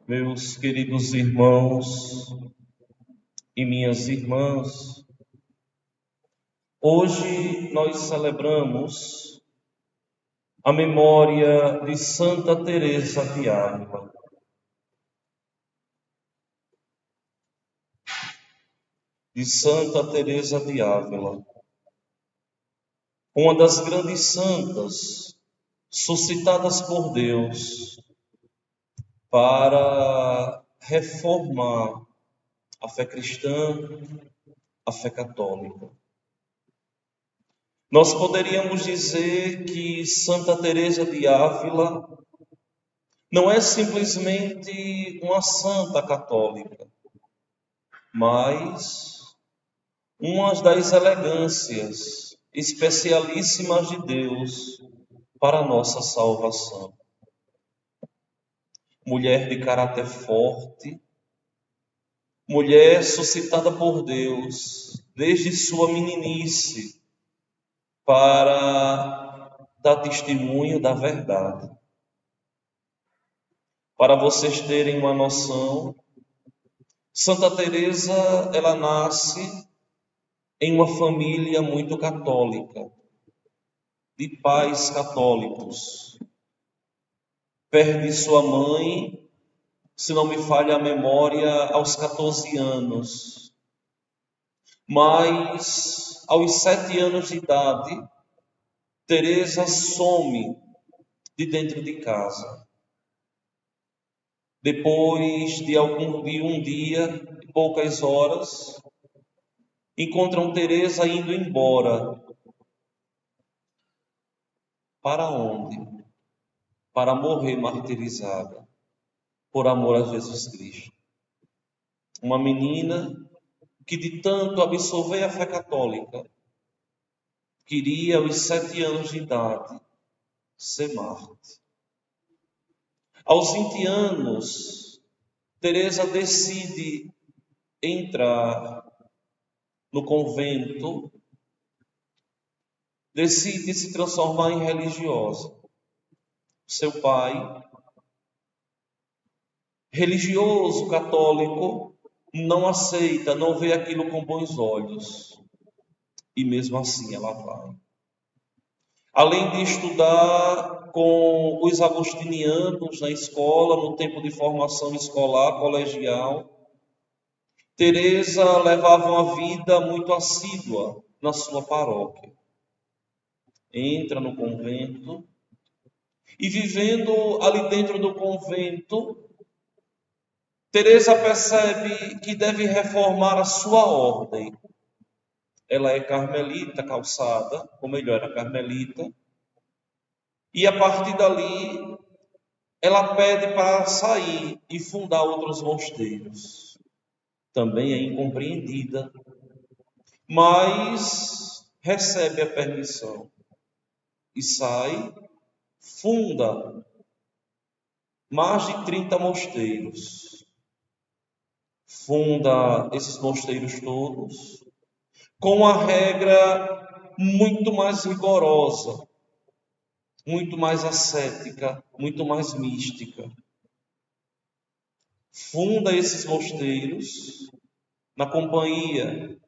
Meus queridos irmãos e minhas irmãs, hoje nós celebramos a memória de Santa Teresa de Ávila. De Santa Teresa de Ávila, uma das grandes santas suscitadas por Deus para reformar a fé cristã, a fé católica. Nós poderíamos dizer que Santa Teresa de Ávila não é simplesmente uma santa católica, mas uma das elegâncias especialíssimas de Deus para a nossa salvação. Mulher de caráter forte, mulher suscitada por Deus desde sua meninice para dar testemunho da verdade. Para vocês terem uma noção, Santa Teresa, ela nasce em uma família muito católica, de pais católicos. Perde sua mãe, se não me falha a memória, aos 14 anos. Mas, aos 7 anos de idade, Teresa some de dentro de casa. Depois de um dia, poucas horas, encontram Teresa indo embora. Para onde? Para morrer martirizada por amor a Jesus Cristo. Uma menina que de tanto absorver a fé católica, queria aos 7 anos de idade ser mártir. Aos 20 anos, Teresa decide entrar no convento, decide se transformar em religiosa. Seu pai, religioso, católico, não aceita, não vê aquilo com bons olhos. E mesmo assim ela vai. Além de estudar com os agostinianos na escola, no tempo de formação escolar, colegial, Teresa levava uma vida muito assídua na sua paróquia. Entra no convento e, vivendo ali dentro do convento, Teresa percebe que deve reformar a sua ordem. Ela é carmelita calçada, ou melhor, era carmelita, e a partir dali ela pede para sair e fundar outros mosteiros. Também é incompreendida, mas recebe a permissão e sai, funda mais de 30 mosteiros. Funda esses mosteiros todos com uma regra muito mais rigorosa, muito mais ascética, muito mais mística. Funda esses mosteiros na companhia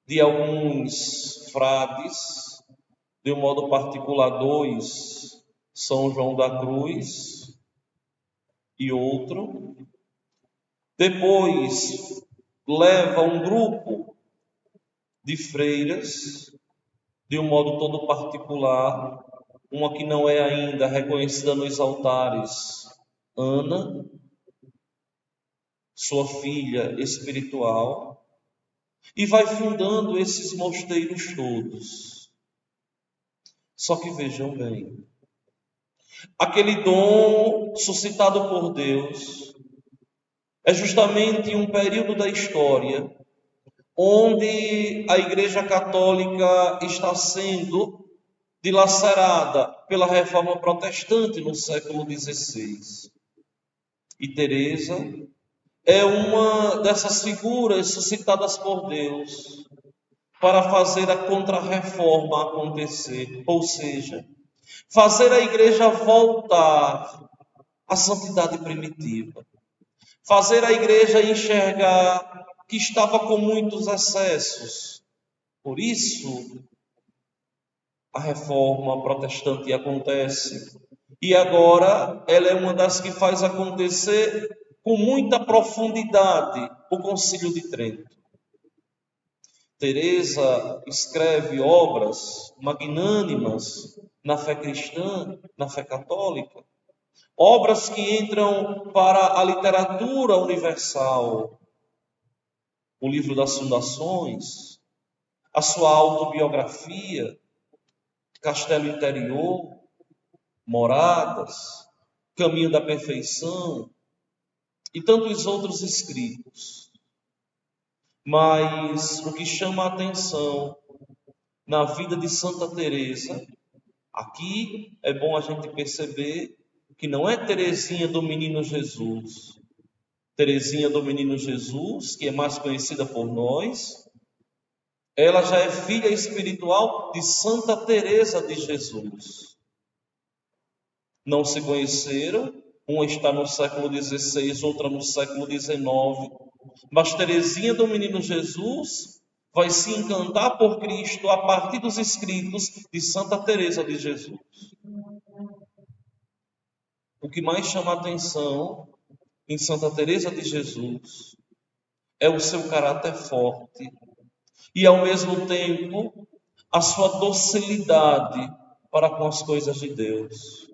de alguns frades, de um modo particular 2, São João da Cruz e outro. Depois leva um grupo de freiras, de um modo todo particular, uma que não é ainda reconhecida nos altares, Ana, sua filha espiritual, e vai fundando esses mosteiros todos. Só que vejam bem, aquele dom suscitado por Deus é justamente um período da história onde a Igreja Católica está sendo dilacerada pela Reforma Protestante no século XVI. E Teresa é uma dessas figuras suscitadas por Deus para fazer a contra-reforma acontecer, ou seja, fazer a Igreja voltar à santidade primitiva. fazer a igreja enxergar que estava com muitos excessos. Por isso, a reforma protestante acontece. E agora ela é uma das que faz acontecer com muita profundidade o Concílio de Trento. Teresa escreve obras magnânimas na fé cristã, na fé católica, obras que entram para a literatura universal, o livro das Fundações, a sua autobiografia, Castelo Interior, Moradas, Caminho da Perfeição e tantos outros escritos. Mas o que chama a atenção na vida de Santa Teresa, aqui é bom a gente perceber que não é Teresinha do Menino Jesus. Teresinha do Menino Jesus, que é mais conhecida por nós, ela já é filha espiritual de Santa Teresa de Jesus. Não se conheceram, uma está no século XVI, outra no século XIX, mas Teresinha do Menino Jesus vai se encantar por Cristo a partir dos escritos de Santa Teresa de Jesus. O que mais chama a atenção em Santa Teresa de Jesus é o seu caráter forte e, ao mesmo tempo, a sua docilidade para com as coisas de Deus.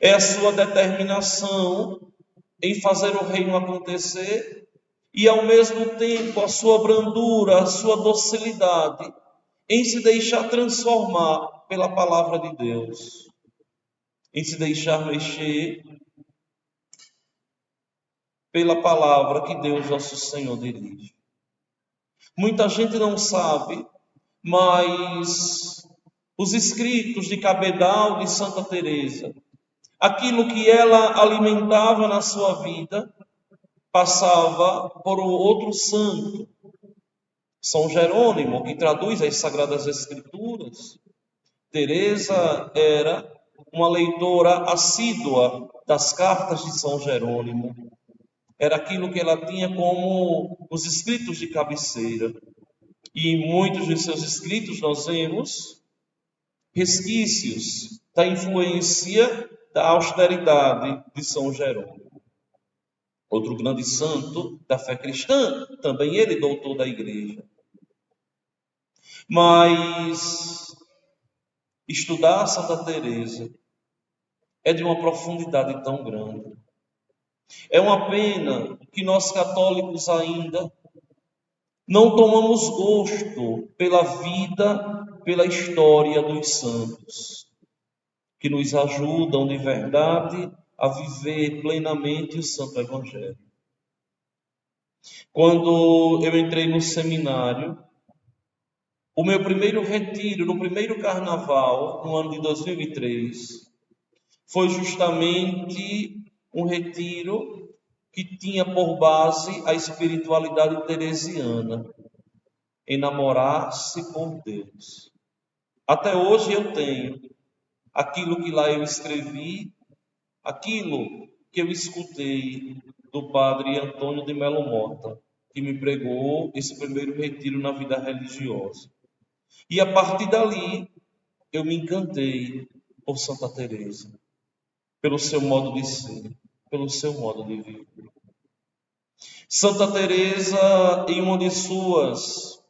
É a sua determinação em fazer o reino acontecer e, ao mesmo tempo, a sua brandura, a sua docilidade em se deixar transformar pela palavra de Deus, em se deixar mexer pela palavra que Deus, nosso Senhor, dirige. Muita gente não sabe, mas os escritos de Cabedal de Santa Teresa, aquilo que ela alimentava na sua vida, passava por outro santo, São Jerônimo, que traduz as Sagradas Escrituras. Teresa era uma leitora assídua das cartas de São Jerônimo. Era aquilo que ela tinha como os escritos de cabeceira. E em muitos de seus escritos nós vemos resquícios da influência da austeridade de São Jerônimo. Outro grande santo da fé cristã, também ele doutor da igreja. Mas estudar Santa Teresa é de uma profundidade tão grande. É uma pena que nós católicos ainda não tomamos gosto pela vida, pela história dos santos, que nos ajudam de verdade a viver plenamente o Santo Evangelho. Quando eu entrei no seminário, o meu primeiro retiro, no primeiro carnaval, no ano de 2003, foi justamente um retiro que tinha por base a espiritualidade teresiana, enamorar-se por Deus. Até hoje eu tenho aquilo que lá eu escrevi, aquilo que eu escutei do padre Antônio de Melo Mota, que me pregou esse primeiro retiro na vida religiosa. E a partir dali, eu me encantei por Santa Teresa, pelo seu modo de ser, pelo seu modo de viver. Santa Teresa, em uma de suas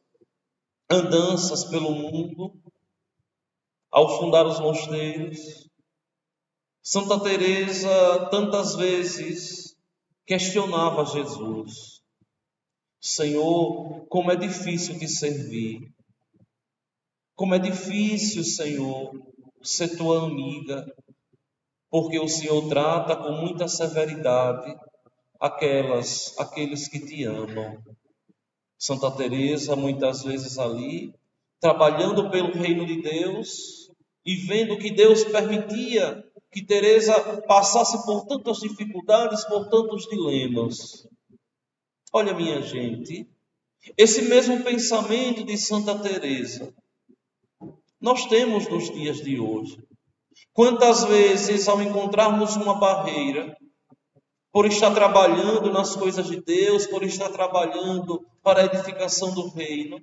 andanças pelo mundo, ao fundar os mosteiros, Santa Teresa tantas vezes questionava Jesus: Senhor, como é difícil te servir. Como é difícil, Senhor, ser tua amiga, porque o Senhor trata com muita severidade aqueles que te amam. Santa Teresa, muitas vezes ali, trabalhando pelo reino de Deus e vendo que Deus permitia que Teresa passasse por tantas dificuldades, por tantos dilemas. Olha, minha gente, esse mesmo pensamento de Santa Teresa nós temos nos dias de hoje. Quantas vezes, ao encontrarmos uma barreira, por estar trabalhando nas coisas de Deus, por estar trabalhando para a edificação do reino,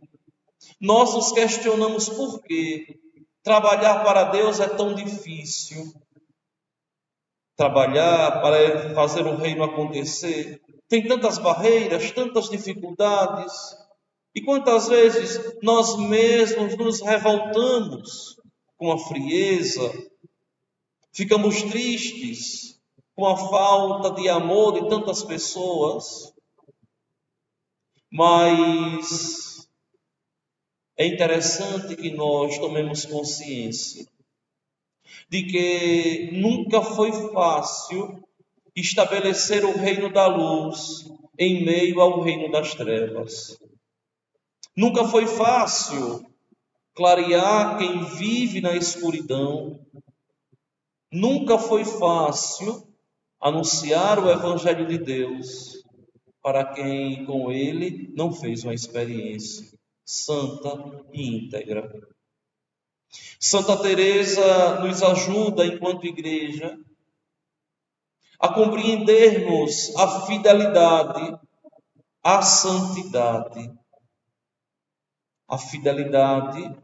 nós nos questionamos por que trabalhar para Deus é tão difícil. Trabalhar para fazer o reino acontecer tem tantas barreiras, tantas dificuldades. E quantas vezes nós mesmos nos revoltamos com a frieza, ficamos tristes com a falta de amor de tantas pessoas, mas é interessante que nós tomemos consciência de que nunca foi fácil estabelecer o reino da luz em meio ao reino das trevas. Nunca foi fácil clarear quem vive na escuridão. Nunca foi fácil anunciar o Evangelho de Deus para quem com ele não fez uma experiência santa e íntegra. Santa Teresa nos ajuda, enquanto igreja, a compreendermos a fidelidade à santidade. A fidelidade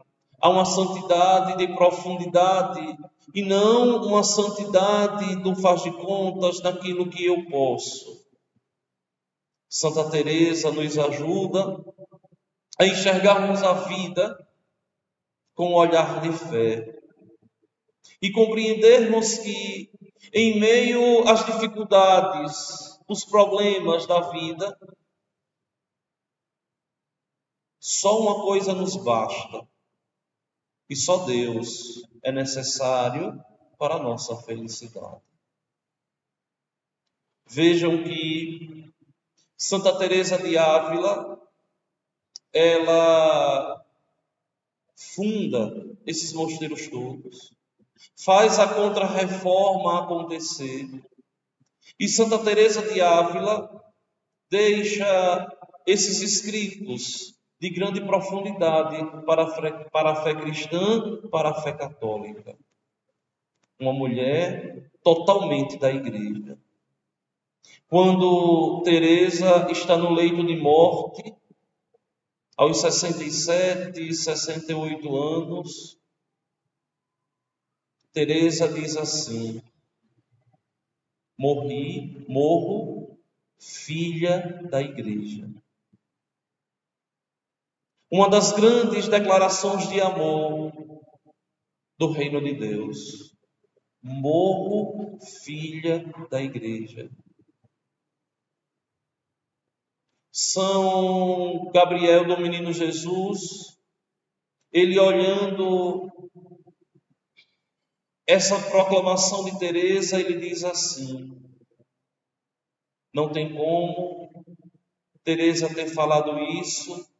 a uma santidade de profundidade e não uma santidade do faz de contas daquilo que eu posso. Santa Teresa nos ajuda a enxergarmos a vida com um olhar de fé e compreendermos que em meio às dificuldades, os problemas da vida, só uma coisa nos basta, e só Deus é necessário para a nossa felicidade. Vejam que Santa Teresa de Ávila, ela funda esses mosteiros todos, faz a contra-reforma acontecer, e Santa Teresa de Ávila deixa esses escritos de grande profundidade para a fé cristã, para a fé católica. Uma mulher totalmente da igreja. Quando Teresa está no leito de morte, aos 67, 68 anos, Teresa diz assim: morro filha da igreja. Uma das grandes declarações de amor do reino de Deus. Morro filha da igreja. São Gabriel do Menino Jesus, ele olhando essa proclamação de Teresa, ele diz assim: não tem como Teresa ter falado isso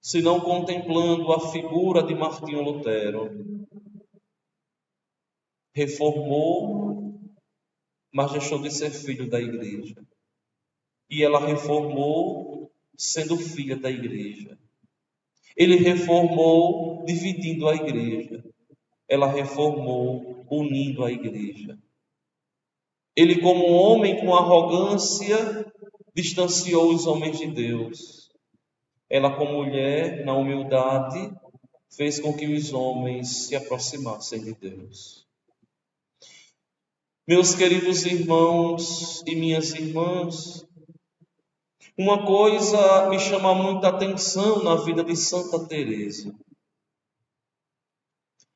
senão contemplando a figura de Martinho Lutero. Reformou, mas deixou de ser filho da igreja. E ela reformou sendo filha da igreja. Ele reformou dividindo a igreja. Ela reformou unindo a igreja. Ele, como homem com arrogância, distanciou os homens de Deus. Ela, como mulher, na humildade, fez com que os homens se aproximassem de Deus. Meus queridos irmãos e minhas irmãs, uma coisa me chama muita atenção na vida de Santa Teresa: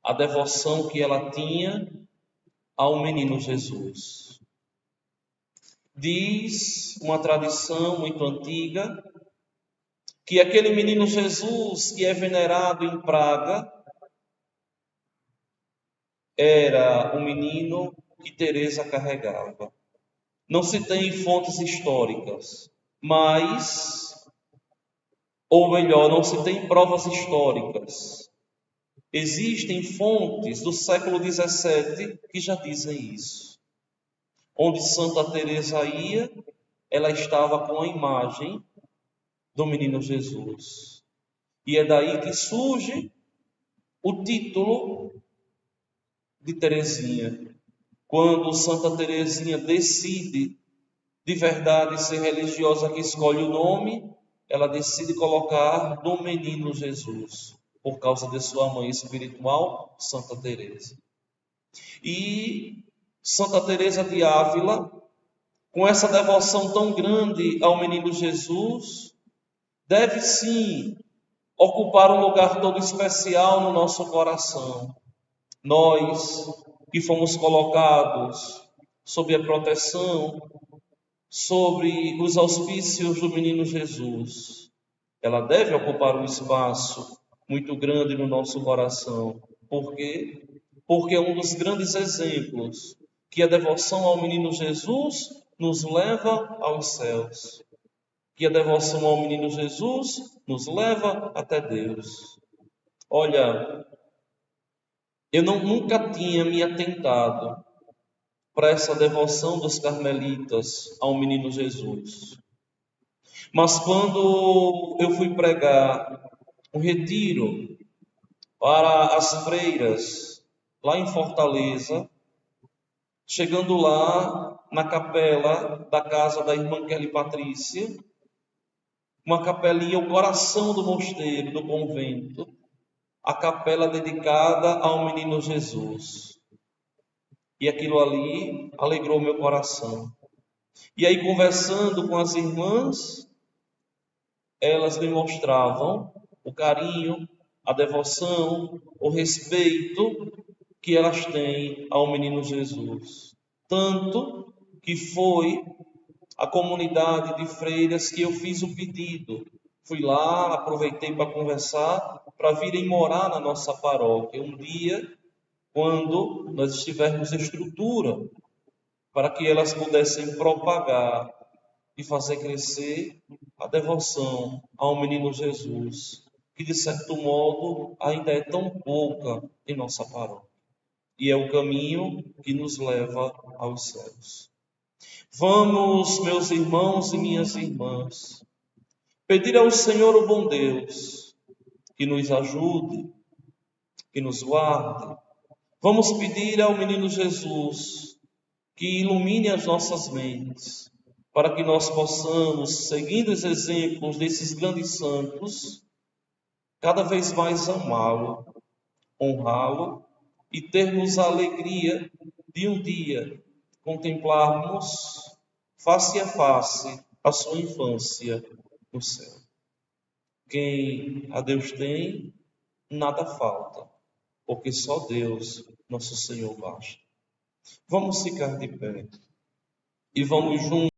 a devoção que ela tinha ao menino Jesus. Diz uma tradição muito antiga que aquele menino Jesus que é venerado em Praga era o menino que Teresa carregava. Não se tem fontes históricas, mas, ou melhor, não se tem provas históricas. Existem fontes do século XVII que já dizem isso. Onde Santa Teresa ia, ela estava com a imagem do menino Jesus. E é daí que surge o título de Teresinha. Quando Santa Teresinha decide de verdade ser religiosa que escolhe o nome, ela decide colocar do menino Jesus, por causa de sua mãe espiritual, Santa Teresa. E Santa Teresa de Ávila, com essa devoção tão grande ao menino Jesus, deve sim ocupar um lugar todo especial no nosso coração. Nós que fomos colocados sob a proteção, sobre os auspícios do menino Jesus, ela deve ocupar um espaço muito grande no nosso coração. Por quê? Porque é um dos grandes exemplos que a devoção ao menino Jesus nos leva aos céus. Que a devoção ao menino Jesus nos leva até Deus. Olha, eu nunca tinha me atentado para essa devoção dos carmelitas ao menino Jesus. Mas quando eu fui pregar um retiro para as freiras lá em Fortaleza, chegando lá na capela da casa da irmã Kelly Patrícia, uma capelinha, o coração do mosteiro, do convento, a capela dedicada ao menino Jesus. E aquilo ali alegrou meu coração. E aí, conversando com as irmãs, elas demonstravam o carinho, a devoção, o respeito que elas têm ao menino Jesus. Tanto que foi a comunidade de freiras que eu fiz o pedido. Fui lá, aproveitei para conversar, para virem morar na nossa paróquia um dia, quando nós estivermos estrutura, para que elas pudessem propagar e fazer crescer a devoção ao menino Jesus, que de certo modo ainda é tão pouca em nossa paróquia. E é o caminho que nos leva aos céus. Vamos, meus irmãos e minhas irmãs, pedir ao Senhor o bom Deus que nos ajude, que nos guarde. Vamos pedir ao menino Jesus que ilumine as nossas mentes, para que nós possamos, seguindo os exemplos desses grandes santos, cada vez mais amá-lo, honrá-lo e termos a alegria de um dia contemplarmos face a face a sua infância no céu. Quem a Deus tem, nada falta, porque só Deus, nosso Senhor, basta. Vamos ficar de pé e vamos juntos